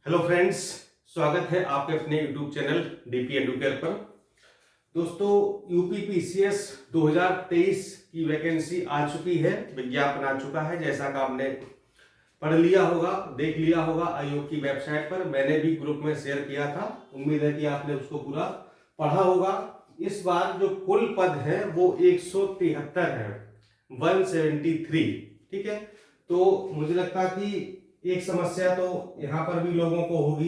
Hello friends, स्वागत है आपके अपने यूट्यूब चैनल डीपी एडुकेयर पर। दोस्तों, यूपी पीसीएस 2023 की वैकेंसी आ चुकी है, विज्ञापन आ चुका है। जैसा कि आपने पढ़ लिया होगा, देख लिया होगा आयोग की वेबसाइट पर, मैंने भी ग्रुप में शेयर किया था। उम्मीद है कि आपने उसको पूरा पढ़ा होगा। इस बार जो कुल पद है वो 173 है, 173। ठीक है, तो मुझे लगता कि एक समस्या तो यहाँ पर भी लोगों को होगी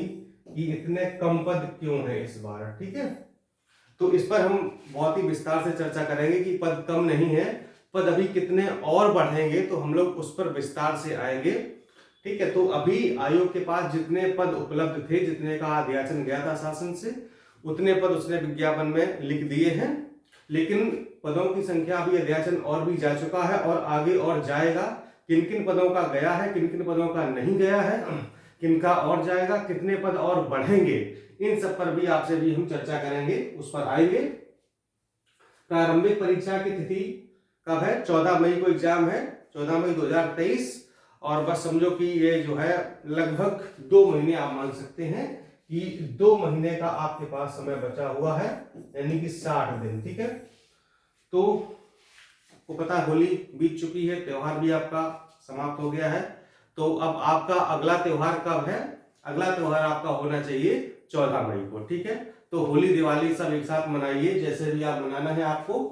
कि इतने कम पद क्यों हैं इस बार। ठीक है, तो इस पर हम बहुत ही विस्तार से चर्चा करेंगे कि पद कम नहीं है, पद अभी कितने और बढ़ेंगे, तो हम लोग उस पर विस्तार से आएंगे। ठीक है, तो अभी आयोग के पास जितने पद उपलब्ध थे, जितने का अध्याचन गया था शासन से, उतने पद उसने विज्ञापन में लिख दिए हैं। लेकिन पदों की संख्या अभी अध्याचन और भी जा चुका है और आगे और जाएगा। किन किन पदों का गया है, किन किन पदों का नहीं गया है, किनका और जाएगा, कितने पद और बढ़ेंगे, इन सब पर भी आपसे भी हम चर्चा करेंगे, उस पर आएंगे। प्रारंभिक परीक्षा की तिथि कब है? 14 मई को एग्जाम है, 14 मई 2023। और बस समझो कि ये जो है लगभग 2 महीने आप मान सकते हैं कि 2 महीने का आपके पास समय बचा हुआ है, यानी कि 60 दिन। ठीक है, तो को पता है होली बीत चुकी है, त्योहार भी आपका समाप्त हो गया है। तो अब आपका अगला त्योहार कब है? अगला त्योहार आपका होना चाहिए 14 मई को। ठीक है, तो होली दिवाली सब एक साथ मनाइए, जैसे भी आप मनाना है आपको।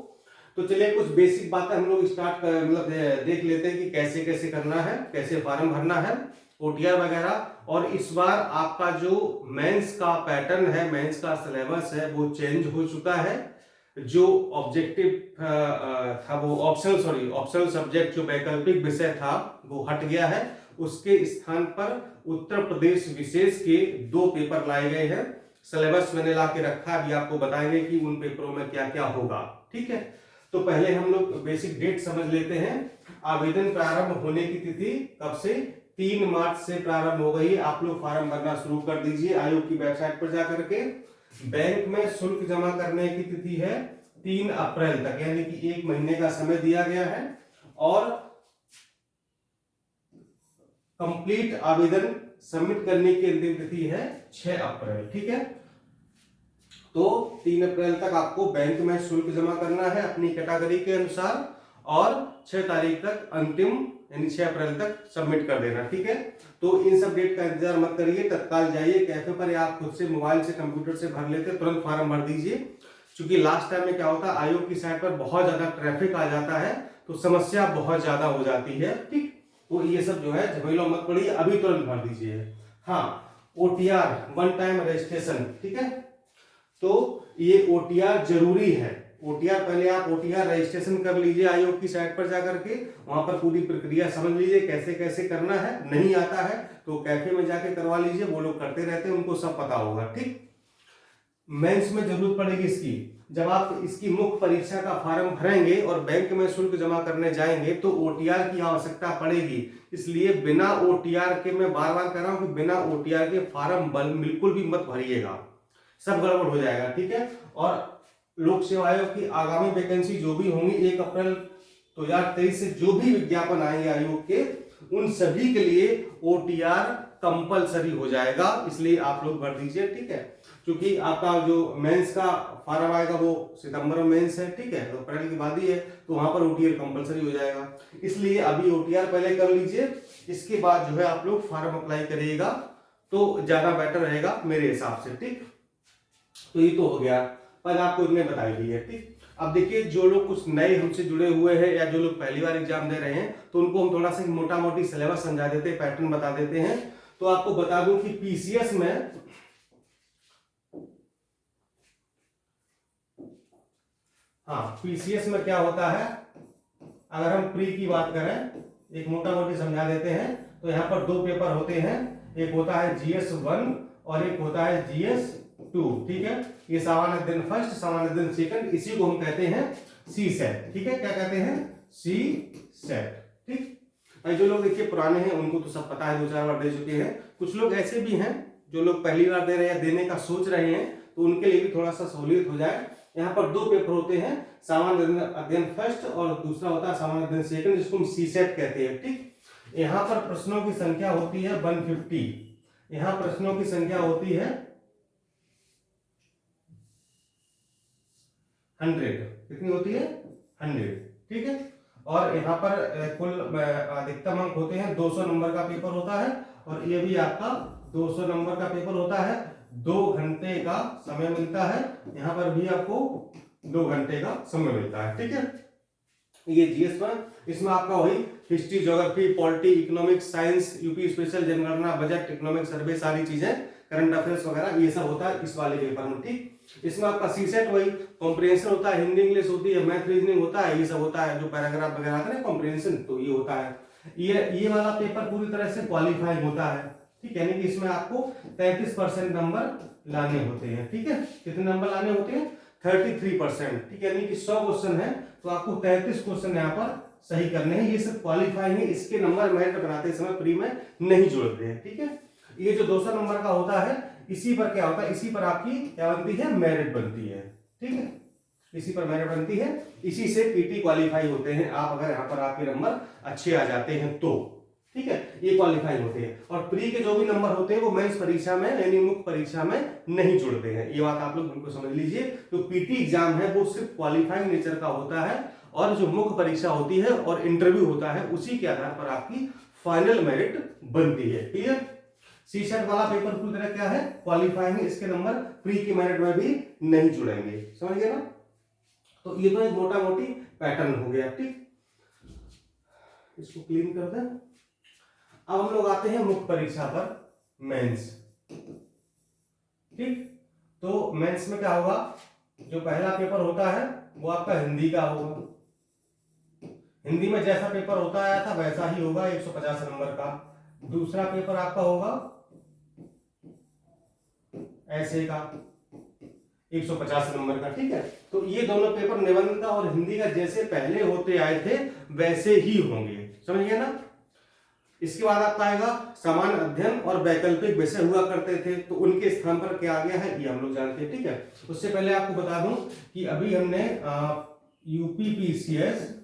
तो चलिए कुछ बेसिक बातें हम लोग स्टार्ट कर मतलब देख लेते हैं कि कैसे कैसे करना है, कैसे फॉर्म भरना है, ओटीआर वगैरह। और इस बार आपका जो मेंस का पैटर्न है, मेंस का सिलेबस है, वो चेंज हो चुका है। जो ऑब्जेक्टिव था वो ऑप्शनल सब्जेक्ट, जो वैकल्पिक विषय था वो हट गया है। उसके स्थान पर उत्तर प्रदेश विशेष के 2 पेपर लाए गए हैं। सिलेबस मैंने ला के रखा, अभी आपको बताएंगे कि उन पेपरों में क्या क्या होगा। ठीक है, तो पहले हम लोग बेसिक डेट समझ लेते हैं। आवेदन प्रारंभ होने की तिथि कब से? 3 मार्च से प्रारंभ हो गई। आप लोग फॉर्म भरना शुरू कर दीजिए आयोग की वेबसाइट पर जाकर के। बैंक में शुल्क जमा करने की तिथि है 3 अप्रैल तक, यानी कि 1 महीने का समय दिया गया है। और कंप्लीट आवेदन सबमिट करने की अंतिम तिथि है 6 अप्रैल। ठीक है, तो 3 अप्रैल तक आपको बैंक में शुल्क जमा करना है अपनी कैटेगरी के अनुसार, और 6 तारीख तक अंतिम, यानी 6 अप्रैल तक सबमिट कर देना। ठीक है, तो इन सब डेट का इंतजार मत करिए, तत्काल जाइए कैफे पर, या आप खुद से मोबाइल से कंप्यूटर से भर लेते, तुरंत फॉर्म भर दीजिए। क्योंकि लास्ट टाइम में क्या होता है, आयोग की साइट पर बहुत ज्यादा ट्रैफिक आ जाता है, तो समस्या बहुत ज्यादा हो जाती है। ठीक, तो ये सब जो है झमेलों मत पड़िए, अभी तुरंत भर दीजिए। हाँ, ओटीआर वन टाइम रजिस्ट्रेशन। ठीक है, तो ये ओटीआर जरूरी है। ओटीआर पहले आप ओटीआर रजिस्ट्रेशन कर लीजिए आयोग की साइट पर जाकर के, वहां पर पूरी प्रक्रिया समझ लीजिए कैसे कैसे करना है। नहीं आता है तो कैफे में जाके करवा लीजिए, वो लोग करते रहते हैं, उनको सब पता होगा। ठीक, मेंस में जरूरत पड़ेगी इसकी। जब आप इसकी मुख्य परीक्षा का फॉर्म भरेंगे और बैंक में शुल्क जमा करने जाएंगे तो ओटीआर की आवश्यकता पड़ेगी। इसलिए बिना ओटीआर के, मैं बार बार कह रहा हूं कि बिना ओटीआर के फॉर्म बिल्कुल भी मत भरिएगा, सब गड़बड़ हो जाएगा। ठीक है, और लोक सेवा आयोग की आगामी वैकेंसी जो भी होंगी 1 अप्रैल 2023 से जो भी विज्ञापन आएंगे आयोग के, उन सभी के लिए ओटीआर कंपलसरी हो जाएगा, इसलिए आप लोग भर दीजिए। ठीक है, क्योंकि आपका जो मेंस का फॉर्म आएगा वो सितंबर में मेंस है। ठीक है, तो अप्रैल की बाद ही है, तो वहां पर ओटीआर कंपलसरी हो जाएगा। इसलिए अभी ओटीआर पहले कर लीजिए, इसके बाद जो है आप लोग फॉर्म अप्लाई करिएगा तो ज्यादा बेटर रहेगा मेरे हिसाब से। ठीक, तो ये तो हो गया, पर आपको इतने बताई दी है। ठीक, अब देखिए जो लोग कुछ नए हमसे जुड़े हुए हैं या जो लोग पहली बार एग्जाम दे रहे हैं, तो उनको हम थोड़ा सा मोटा मोटी सिलेबस समझा देते हैं, पैटर्न बता देते हैं। तो आपको बता दूं कि पीसीएस में, हाँ पीसीएस में क्या होता है, अगर हम प्री की बात करें, एक मोटा मोटी समझा देते हैं। तो यहाँ पर 2 पेपर होते हैं, एक होता है GS1 और एक होता है GS2। ठीक है, ये सामान्य अध्ययन फर्स्ट, सामान्य अध्ययन सेकंड, इसी को हम कहते हैं सी सेट। ठीक है, क्या कहते हैं? सी सेट। ठीक, भाई जो लोग देखिए पुराने हैं उनको तो सब पता है, 2-4 बार दे चुके हैं। कुछ लोग ऐसे भी हैं जो लोग पहली बार दे रहे हैं, देने का सोच रहे हैं, तो उनके लिए भी थोड़ा सा सहूलियत हो जाए। यहाँ पर 2 पेपर होते हैं, सामान्य अध्ययन फर्स्ट और दूसरा होता है सामान्य अध्ययन सेकंड, जिसको हम सी सेट कहते हैं। ठीक, यहाँ पर प्रश्नों की संख्या होती है 150, यहाँ प्रश्नों की संख्या होती है 100। कितनी होती है? 100। ठीक है। और यहाँ पर कुल अधिकतम अंक होते हैं, 200 नंबर का पेपर होता है, और ये भी आपका 200 नंबर का पेपर होता है। 2 घंटे का समय मिलता है, यहाँ पर भी आपको 2 घंटे का समय मिलता है। ठीक है। ये जीएस में, इसमें आपका वही history, geography, polity, economics, science, UP special, जनगणना, बजट, इकोनॉमिक सर्वे, सारी चीजें, करंट अफेयर्स वगैरह ये सब होता है इस वाले पेपर में। ठीक। इसमें आपका सीसेट वही कॉम्प्रिहेंशन होता है, हिंदी इंग्लिश होती है, मैथ रीजनिंग होता है, ये सब होता है, जो पैराग्राफ वगैरह आता है ना कॉम्प्रिहेंशन, तो ये होता है। ये वाला पेपर पूरी तरह से क्वालिफाइंग होता है। ठीक, यानी कि इसमें आपको 33% नंबर लाने होते हैं। ठीक है। कितने नंबर लाने होते हैं? 33%। ठीक, यानी कि 100 क्वेश्चन है तो आपको 33 क्वेश्चन यहाँ पर सही करने हैं। ये सब क्वालिफाइंग है, इसके नंबर मेरिट बनाते समय प्री में नहीं जोड़ते हैं। ठीक है। ये जो 200 नंबर का होता है, इसी पर क्या होता है, इसी पर आपकी क्या बनती है? मेरिट बनती है। ठीक है। इसी पर मेरिट बनती है, इसी से पीटी क्वालिफाई होते हैं आप, अगर यहाँ पर आपके नंबर अच्छे आ जाते हैं तो। ठीक है, ये क्वालिफाई होते हैं। और प्री के जो भी नंबर होते हैं वो मेंस परीक्षा में यानी मुख्य परीक्षा में नहीं जुड़ते हैं। ये बात आप लोग बिल्कुल समझ लीजिए। तो पीटी एग्जाम है वो सिर्फ क्वालिफाइंग नेचर का होता है, और जो मुख्य परीक्षा होती है और इंटरव्यू होता है उसी के आधार पर आपकी फाइनल मेरिट बनती है। क्लियर? सी सेट वाला पेपर पूरी तरह क्या है? क्वालिफाइंग है, इसके नंबर प्री की मेरिट में भी नहीं जुड़ेंगे। समझ गए ना? तो ये तो एक मोटा मोटी पैटर्न हो गया। ठीक, इसको क्लीन कर दें। अब हम लोग आते हैं मुख्य परीक्षा पर, मेंस। ठीक, तो मेंस में क्या होगा? जो पहला पेपर होता है वो आपका हिंदी का होगा। हिंदी में जैसा पेपर होता आया था वैसा ही होगा, 150 नंबर का। दूसरा पेपर आपका होगा ऐसे का, 150 नंबर का। ठीक है। तो ये दोनों पेपर निबंध का और हिंदी का जैसे पहले होते आए थे वैसे ही होंगे। समझ गए ना? इसके बाद आपका आएगा समान अध्ययन और वैकल्पिक विषय हुआ करते थे, तो उनके स्थान पर क्या आ गया है ये हम लोग जानते हैं। ठीक है। उससे पहले आपको बता दूं कि अभी हमने यूपीपीसीएस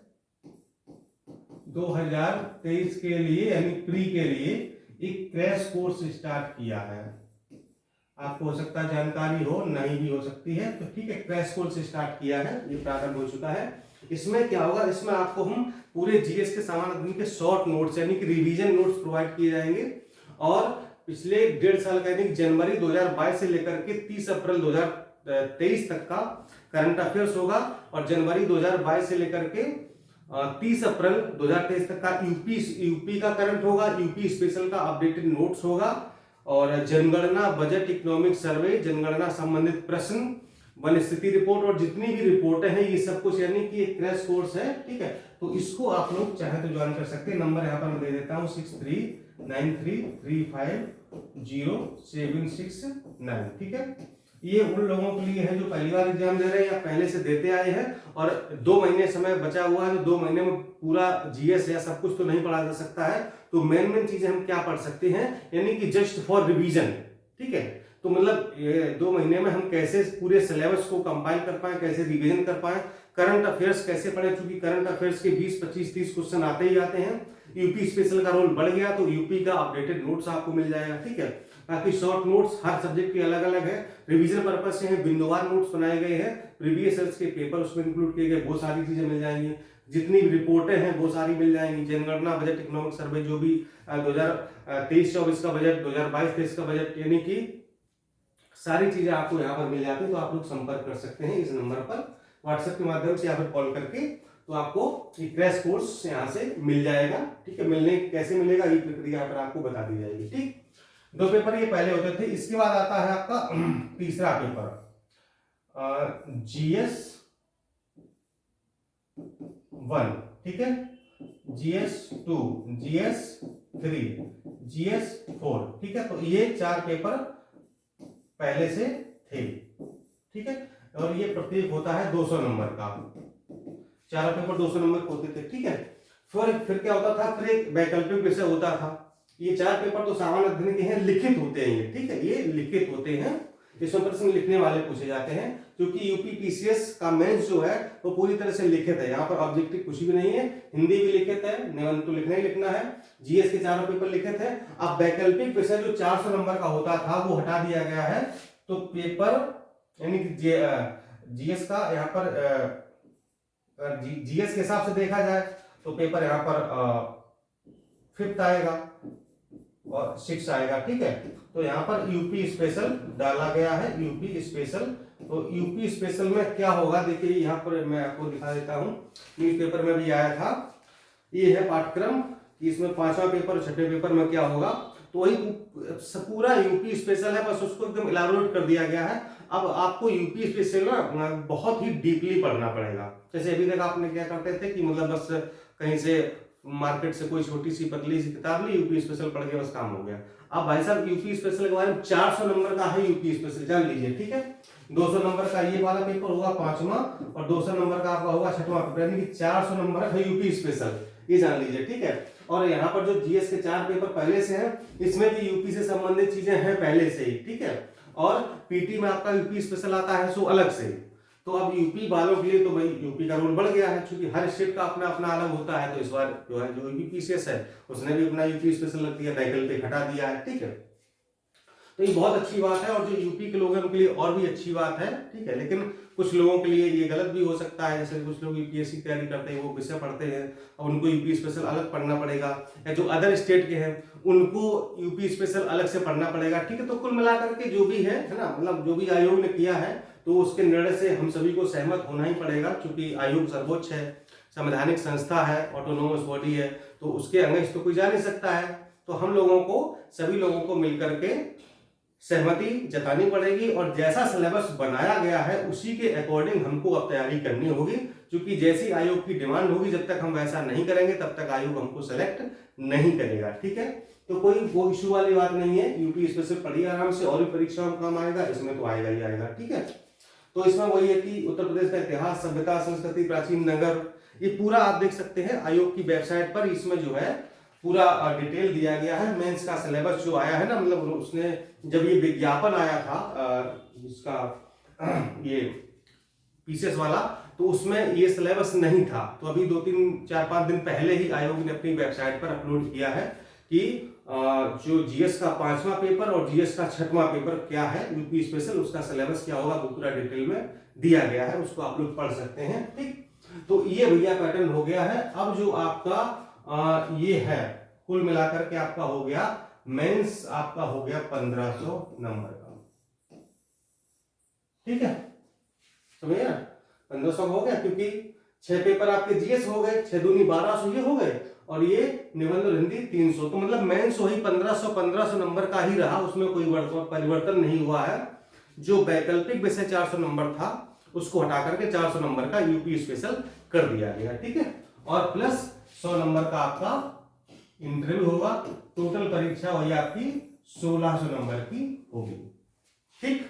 2023 के लिए यानी प्री के लिए एक क्रैश कोर्स स्टार्ट किया है। आपको हो सकता है जानकारी हो, नहीं भी हो सकती है, तो ठीक है, क्रैश कोर्स स्टार्ट किया है, ये प्रारंभ हो चुका है। इसमें क्या होगा? इसमें आपको हम पूरे जीएस के समान अध्ययन के शॉर्ट नोट्स यानी कि रिवीजन नोट्स प्रोवाइड किए जाएंगे, और पिछले 1.5 साल का यानी जनवरी 2022 से लेकर के 30 अप्रैल 2023 तक का करंट अफेयर्स होगा, और जनवरी 2022 से लेकर के 30 अप्रैल 2023 तक का यूपी का करंट होगा, यूपी स्पेशल का अपडेटेड नोट्स होगा, और जनगणना, बजट, इकोनॉमिक सर्वे, जनगणना संबंधित प्रश्न, वन स्थिति रिपोर्ट और जितनी भी रिपोर्टें हैं ये सब कुछ, यानी कि एक क्रैश कोर्स है। ठीक है। तो इसको आप लोग चाहे तो ज्वाइन कर सकते हैं। नंबर यहाँ पर मैं दे देता हूँ 6393350769। ठीक है। ये उन लोगों के लिए है जो पहली बार एग्जाम दे रहे हैं या पहले से देते आए हैं, और 2 महीने समय बचा हुआ है, तो 2 महीने में पूरा जीएस या सब कुछ तो नहीं पढ़ा जा सकता है, तो मेन चीजें हम क्या पढ़ सकते हैं, यानी कि जस्ट फॉर रिवीजन। ठीक है। तो मतलब 2 महीने में हम कैसे पूरे सिलेबस को कंपाइल कर पाए, कैसे रिवीजन कर पाए, करंट अफेयर्स कैसे पढ़े, क्योंकि करंट अफेयर्स के 20, 25, 30 क्वेश्चन आते ही आते हैं। यूपी स्पेशल का रोल बढ़ गया तो यूपी का अपडेटेड नोट्स आपको मिल जाएगा। ठीक है। बाकी शॉर्ट नोट्स हर सब्जेक्ट के अलग अलग है, रिवीजन पर्पज से है, बिंदुवार नोट्स बनाए गए हैं, प्रीवियस ईयर्स के पेपर उसमें इंक्लूड किए गए, वो सारी चीजें मिल जाएंगी, जितनी भी रिपोर्टें हैं वो सारी मिल जाएंगी, जनगणना, बजट, इकोनॉमिक सर्वे, जो भी 2023-24 का बजट, 2022-23 का बजट, यानी कि सारी चीजें आपको यहाँ पर मिल जाती है। तो आप लोग संपर्क कर सकते हैं इस नंबर पर व्हाट्सएप के माध्यम से या फिर कॉल करके, तो आपको ये क्रैश कोर्स यहाँ से मिल जाएगा। ठीक है। मिलने कैसे मिलेगा ये प्रक्रिया पर आपको बता दी जाएगी। ठीक, 2 पेपर ये पहले होते थे। इसके बाद आता है आपका तीसरा पेपर, जीएस 1। ठीक है। GS 2, GS 3, GS 4। ठीक है। तो ये 4 पेपर पहले से थे। ठीक है। और ये प्रत्येक होता है 200 नंबर का, 4 पेपर 200 नंबर के होते थे। ठीक है। फिर क्या होता था? फिर एक वैकल्पिक विषय होता था। ये 4 पेपर तो सामान्य अध्ययन के हैं, लिखित होते हैं ये। ठीक है। ये लिखित होते हैं, इसमें प्रश्न लिखने वाले पूछे जाते हैं, क्योंकि यूपीपीसीएस का मेंस जो है वो पूरी तरह से लिखित है। यहाँ पर ऑब्जेक्टिव कुछ भी नहीं है, हिंदी भी लिखित है, निबंध तो लिखना ही लिखना है, जीएस के चारों पेपर लिखित है। अब वैकल्पिक विषय जो 400 नंबर का होता था वो हटा दिया गया है, तो पेपर यानी कि जीएस का यहाँ पर जीएस के हिसाब से देखा जाए तो पेपर यहाँ पर 5th आएगा और 6 आएगा, ठीक है। तो यहाँ पर यूपी स्पेशल डाला गया है, यूपी स्पेशल। तो यूपी स्पेशल में क्या होगा, देखिए यहाँ पर मैं आपको दिखा देता हूँ, न्यूज़पेपर में भी आया था, ये है पाठ्यक्रम कि इसमें 5वां पेपर 6ठे पेपर में क्या होगा, तो वही पूरा यूपी स्पेशल है, बस उसको एकदम इलाबोरेट कर दिया गया है। अब आपको यूपी स्पेशल ना बहुत ही डीपली पढ़ना पड़ेगा। जैसे अभी तक आपने क्या करते थे कि मतलब बस कहीं से मार्केट से कोई छोटी सी पतली सी किताब ली, यूपी स्पेशल पढ़ के बस काम हो गया। अब भाई साहब यूपी स्पेशल के बारे में 400 नंबर का है यूपी स्पेशल, जान लीजिए, ठीक है। 200 नंबर का ये वाला पेपर होगा 5वां और 200 नंबर का आपका होगा 6वां पेपर, यानी कि 400 नंबर है यूपी स्पेशल, ये जान लीजिए, ठीक है। और यहाँ पर जो जीएस के 4 पेपर पहले से हैं, इसमें भी यूपी से संबंधित चीजें हैं पहले से ही, ठीक है। और पीटी में आपका यूपी स्पेशल आता है सो अलग से। तो अब यूपी वालों के लिए तो भाई यूपी का रूल बढ़ गया है, क्योंकि हर स्टेट का अपना अपना अलग होता है। तो इस बार जो है जो यूपीपीसीएस है उसने भी अपना यूपी स्पेशल रख दिया, वैकल्पिक हटा दिया है, ठीक है। तो ये बहुत अच्छी बात है, और जो यूपी के लोग हैं उनके लिए और भी अच्छी बात है, ठीक है। लेकिन कुछ लोगों के लिए ये गलत भी हो सकता है, जैसे कुछ लोग यूपीएससी की तैयारी करते हैं, वो विषय पढ़ते हैं और उनको यूपी स्पेशल अलग पढ़ना पड़ेगा, या जो अदर स्टेट के हैं उनको यूपी स्पेशल अलग से पढ़ना पड़ेगा, ठीक है। तो कुल मिलाकर के जो भी है ना, मतलब जो भी आयोग ने किया है तो उसके निर्णय से हम सभी को सहमत होना ही पड़ेगा, क्योंकि आयोग सर्वोच्च है, संवैधानिक संस्था है, ऑटोनोमस बॉडी है, तो उसके अंगेंस्ट तो कोई जा नहीं सकता है। तो हम लोगों को, सभी लोगों को मिलकर के सहमति जतानी पड़ेगी, और जैसा सिलेबस बनाया गया है उसी के अकॉर्डिंग हमको अब तैयारी करनी होगी, क्योंकि जैसी आयोग की डिमांड होगी जब तक हम वैसा नहीं करेंगे तब तक आयोग हमको सेलेक्ट नहीं करेगा, ठीक है। तो कोई वो इश्यू वाली बात नहीं है, यूपी स्पेशल पढ़िए आराम से, और भी परीक्षाओं में काम आएगा, इसमें तो आएगा ही आएगा, ठीक है। तो इसमें वही है कि उत्तर प्रदेश का इतिहास, सभ्यता, संस्कृति, प्राचीन नगर, ये पूरा आप देख सकते हैं आयोग की वेबसाइट पर। इसमें जो है पूरा डिटेल दिया गया है। मेंस का सिलेबस जो आया है ना, मतलब उसने जब ये विज्ञापन आया था इसका ये पीसीएस वाला, तो उसमें ये सिलेबस नहीं था। तो अभी 2-3-4-5 दिन पहले ही आयोग ने अपनी वेबसाइट पर अपलोड किया है कि जो जीएस का 5वां पेपर और जीएस का 6वां पेपर क्या है यूपी स्पेशल, उसका सिलेबस क्या होगा वो पूरा डिटेल में दिया गया है, उसको आप लोग पढ़ सकते हैं, ठीक। तो ये भैया पैटर्न हो गया है। अब जो आपका ये है कुल मिलाकर के आपका हो गया मेंस, आपका हो गया 1500 नंबर का, ठीक है, समझिए ना, 1500 हो गया, क्योंकि 6 पेपर आपके जीएस हो गए, 6 दूनी 1200 ये हो गए, और ये निबंध और हिंदी 300। तो मतलब मेंस वही 1500 नंबर का ही रहा, उसमें कोई परिवर्तन नहीं हुआ है। जो वैकल्पिक विषय 400 नंबर था उसको हटा करके 400 नंबर का यूपी स्पेशल कर दिया गया, ठीक है। और प्लस 100 नंबर का आपका इंटरव्यू होगा, टोटल परीक्षा वही आपकी 1600 नंबर की होगी, ठीक।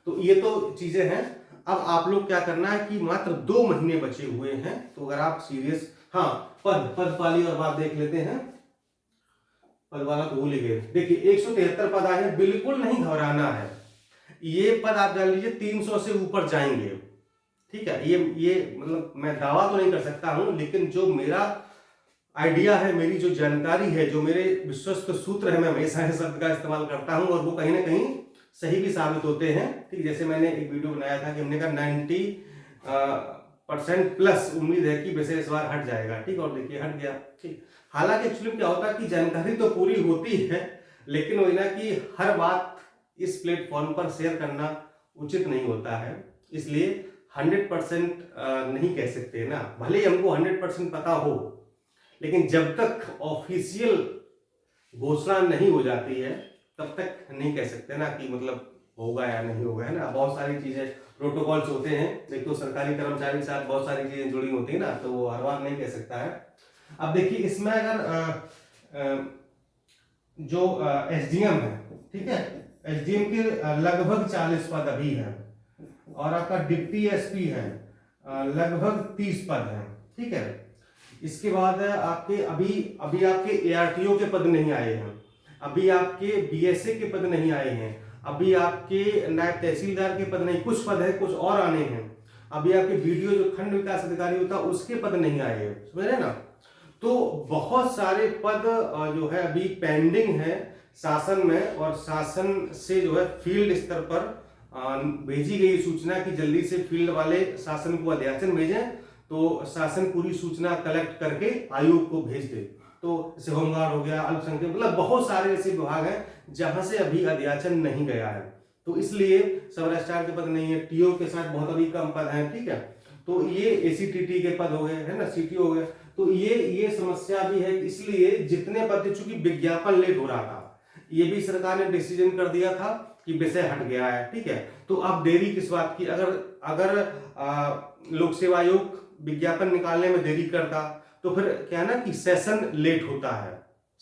तो ये तो चीजें हैं। अब आप लोग क्या करना है कि मात्र 2 महीने बचे हुए हैं, तो अगर आप सीरियस, हाँ पद वाली और बात देख लेते हैं। पद वाला तो भूल ही गए, देखिए 173 पद आए हैं, बिल्कुल नहीं घबराना है। ये पद आप जान लीजिए 300 से ऊपर जाएंगे, ठीक है। ये मतलब मैं दावा तो नहीं कर सकता हूं, लेकिन जो मेरा आइडिया है, मेरी जो जानकारी है, जो मेरे विश्वस्त सूत्र है, मैं हमेशा इस शब्द का इस्तेमाल करता हूं, और वो कहीं ना कहीं सही भी साबित होते हैं, ठीक। जैसे मैंने एक वीडियो बनाया था कि हमने कहा 90% प्लस उम्मीद है कि वैसे इस बार हट जाएगा, ठीक, और देखिए हट गया, ठीक। हालांकि एक्चुअली क्या होता है कि जानकारी तो पूरी होती है, लेकिन वही ना कि हर बात इस प्लेटफॉर्म पर शेयर करना उचित नहीं होता है, इसलिए 100% नहीं कह सकते ना। भले ही हमको 100% पता हो, लेकिन जब तक ऑफिशियल घोषणा नहीं हो जाती है तब तक नहीं कह सकते ना कि मतलब होगा या नहीं होगा, है ना। बहुत सारी चीजें, प्रोटोकॉल्स होते हैं, एक तो सरकारी कर्मचारी के साथ बहुत सारी चीजें जुड़ी होती है ना, तो वो हर बार नहीं कह सकता है। अब देखिए इसमें अगर जो एसडीएम है, ठीक है, एसडीएम के लगभग 40 पद अभी है, और आपका डिप्टी एसपी है लगभग 30 पद है, ठीक है। इसके बाद आपके अभी आपके एआरटीओ के पद नहीं आए हैं, अभी आपके बीएसए के पद नहीं आए हैं, अभी आपके नायब तहसीलदार के पद नहीं, कुछ पद है, कुछ और आने हैं। अभी आपके वीडियो जो खंड विकास अधिकारी होता है उसके पद नहीं आए हैं, समझ रहे ना। तो बहुत सारे पद जो है अभी पेंडिंग है शासन में, और शासन से जो है फील्ड स्तर पर भेजी गई सूचना कि जल्दी से फील्ड वाले शासन को अध्याचन भेजें, तो शासन पूरी सूचना कलेक्ट करके आयोग को भेज दे। तो जैसे होमगार्ड हो गया, अल्पसंख्यक, मतलब बहुत सारे ऐसे विभाग हैं जहां से अभी अध्याचन नहीं गया है, तो इसलिए सब रजिस्ट्रार के पद नहीं है, टीओ के साथ बहुत अभी कम पद हैं, ठीक है। तो ये एसीटीटी के पद हो गए, है ना, सीटीओ हो गए, तो ये समस्या भी है। इसलिए जितने पद, चूंकि विज्ञापन लेट हो रहा था, ये भी सरकार ने डिसीजन कर दिया था कि विषय हट गया है, ठीक है। तो अब देरी किस बात की, अगर लोक सेवा आयोग विज्ञापन निकालने में देरी करता तो फिर क्या है ना कि सेशन लेट होता है,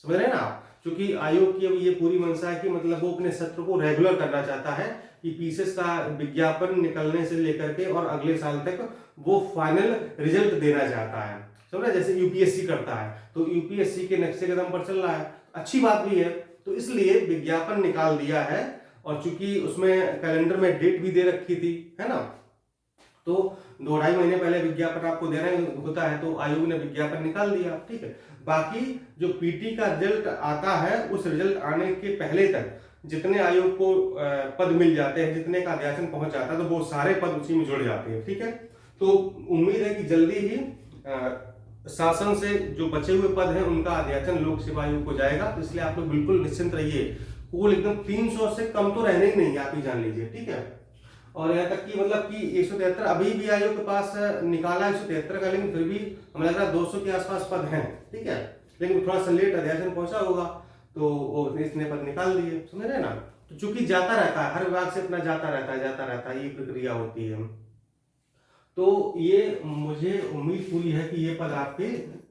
समझ रहे हैं ना आप। क्योंकि आयोग की अब ये पूरी मंशा है कि मतलब वो अपने सत्र को रेगुलर करना चाहता है कि पीसीएस का विज्ञापन निकलने से लेकर के और अगले साल तक वो फाइनल रिजल्ट देना चाहता है, समझ रहे, जैसे यूपीएससी करता है। तो यूपीएससी के नक्शे कदम पर चल रहा है, अच्छी बात भी है। तो इसलिए विज्ञापन निकाल दिया है, और चूंकि उसमें कैलेंडर में डेट भी दे रखी थी, है ना, तो 2-2.5 महीने पहले विज्ञापन आपको देना होता है, तो आयोग ने विज्ञापन निकाल दिया, ठीक है। बाकी जो पीटी का रिजल्ट आता है, उस रिजल्ट आने के पहले तक जितने आयोग को पद मिल जाते हैं, जितने का अध्याचन पहुंच जाता है, तो वो सारे पद उसी में जुड़ जाते हैं, ठीक है। तो उम्मीद है कि जल्दी ही शासन से जो बचे हुए पद हैं उनका अध्याचन लोक सेवा आयोग को जाएगा। तो इसलिए आप लोग बिल्कुल निश्चिंत रहिए, कुल एकदम 300 से कम तो रहने ही नहीं, आप ही जान लीजिए, ठीक है। और यहाँ तक कि मतलब कि 173 अभी भी आयोग के पास निकाला 173 का, लेकिन फिर भी हमें लग रहा है 200 के आसपास पद हैं, ठीक है। लेकिन थोड़ा सा लेट अध्याचन पहुंचा होगा, तो वो इसने पद निकाल दिए, समझ रहे ना। तो चूंकि जाता रहता है, हर विभाग से अपना जाता रहता है, ये प्रक्रिया होती है। तो ये मुझे उम्मीद पूरी है कि ये पद आपके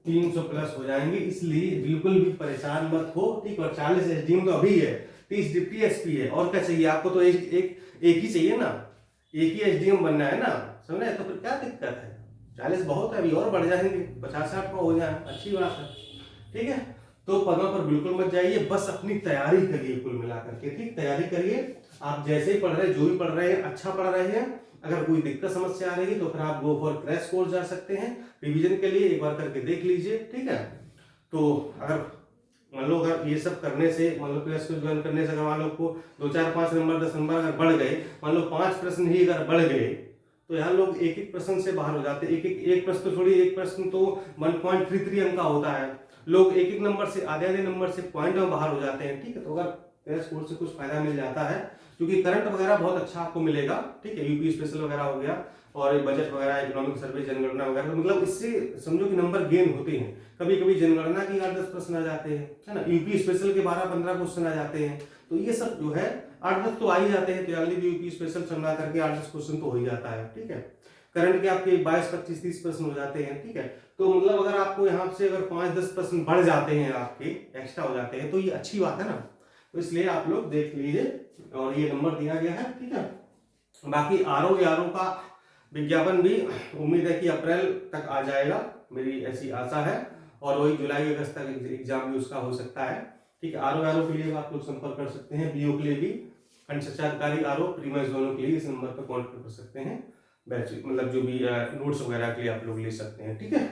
300 प्लस हो जाएंगे, इसलिए बिल्कुल भी परेशान मत हो, ठीक। और 40 एसडीएम तो अभी है, 30 डिप्टी एसपी है, और क्या चाहिए आपको, तो एक ही चाहिए ना, एक ही एसडीएम बनना है ना, समझ रहे। तो फिर क्या दिक्कत है, 40 बहुत है, अभी और बढ़ जाएंगे, 50-60 को हो जाए, अच्छी बात है, ठीक है। तो पदों पर बिल्कुल मत जाइए, बस अपनी तैयारी करिए, कुल मिलाकर के, ठीक, तैयारी करिए। आप जैसे ही पढ़ रहे हैं, जो भी पढ़ रहे हैं, अच्छा पढ़ रहे हैं। अगर कोई दिक्कत समस्या आ रही है तो फिर आप गो फॉर क्रैश कोर्स जा सकते हैं, रिवीजन के लिए एक बार करके देख लीजिए, ठीक है। तो अगर मान लो अगर ये सब करने से, मान लो क्रैश कोर्स ज्वाइन करने से अगर मान लो को 2, 4, 5 नंबर 10 नंबर अगर बढ़ गए, मान लो 5 प्रश्न ही अगर बढ़ गए, तो यहाँ लोग एक प्रश्न से बाहर हो जाते हैं। एक प्रश्न तो छोड़िए, एक प्रश्न तो 1.33 अंक का होता है, लोग एक नंबर से, आधे नंबर से पॉइंट में बाहर हो जाते हैं, ठीक है। तो अगर क्रैश कोर्स से कुछ फायदा मिल जाता है, क्योंकि करंट वगैरह बहुत अच्छा आपको मिलेगा, ठीक है, यूपी स्पेशल वगैरह हो गया, और बजट वगैरह, इकोनॉमिक सर्वे, जनगणना वगैरह, तो मतलब इससे समझो कि नंबर गेन होते हैं। कभी कभी जनगणना की 8-10 प्रश्न आ जाते हैं, है ना, यूपी स्पेशल के 12-15 क्वेश्चन आ जाते हैं। तो ये सब जो है 8-10 तो आ ही जाते हैं, तो यानी यूपी स्पेशल समझा करके 8-10 क्वेश्चन तो हो ही जाता है, ठीक है। करंट के आपके 22, 25, 30 प्रश्न हो जाते हैं, ठीक है। तो मतलब अगर आपको यहाँ से अगर 5-10 प्रश्न बढ़ जाते हैं, आपके एक्स्ट्रा हो जाते हैं, तो ये अच्छी बात है ना। तो इसलिए आप लोग देख लीजिए, और ये नंबर दिया गया है, ठीक है। बाकी आरओ का विज्ञापन भी उम्मीद है कि अप्रैल तक आ जाएगा, मेरी ऐसी आशा है, और वही जुलाई अगस्त तक एग्जाम भी उसका हो सकता है, ठीक है। आरओ के लिए आप लोग संपर्क कर सकते हैं, बीओ के लिए भी, खंड शिक्षा अधिकारी आरओ, प्रीमियर्स दोनों के लिए इस नंबर पर कॉन्टेक्ट कर सकते हैं, बैच मतलब जो भी नोट्स वगैरह के लिए आप लोग ले सकते हैं, ठीक है।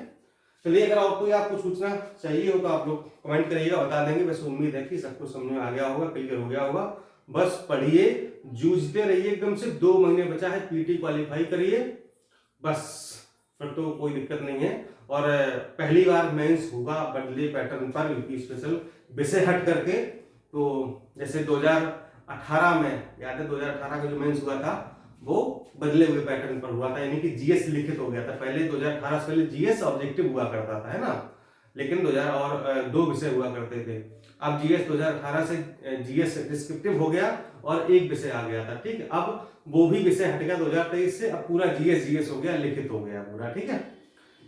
चलिए, अगर और कोई आपको सूचना चाहिए हो तो आप लोग कमेंट करिएगा, बता देंगे। बस उम्मीद है कि सब कुछ समझ में आ गया होगा, क्लियर हो गया होगा। बस पढ़िए, जूझते रहिए, एकदम से 2 महीने बचा है, पीटी क्वालिफाई करिए, बस फिर तो कोई दिक्कत नहीं है। और पहली बार मेंस होगा बदले पैटर्न पर, यूपी स्पेशल विषय हट करके। तो जैसे 2018 में याद है, 2018 का जो मेंस हुआ था वो बदले हुए पैटर्न पर हुआ था, यानी कि जीएस लिखित हो गया था। पहले 2018 से पहले जीएस ऑब्जेक्टिव हुआ करता था, है ना, लेकिन 2 विषय हुआ करते थे। अब जीएस 2018 से जीएस डिस्क्रिप्टिव हो गया और एक विषय आ गया था, ठीक है। अब वो भी विषय हट गया 2023 से, अब पूरा जीएस हो गया, लिखित हो गया पूरा, ठीक है।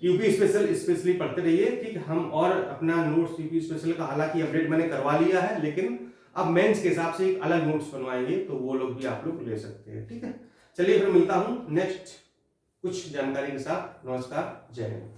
यूपी स्पेशल स्पेशली पढ़ते रहिए, ठीक है। हम और अपना नोट्स यूपी स्पेशल का हालांकि अपडेट मैंने करवा लिया है, लेकिन अब मेंस के हिसाब से एक अलग नोट्स बनवाएंगे, तो वो लोग भी आप लोग ले सकते हैं, ठीक है। चलिए फिर मिलता हूं नेक्स्ट कुछ जानकारी के साथ। नमस्कार, जय हिंद।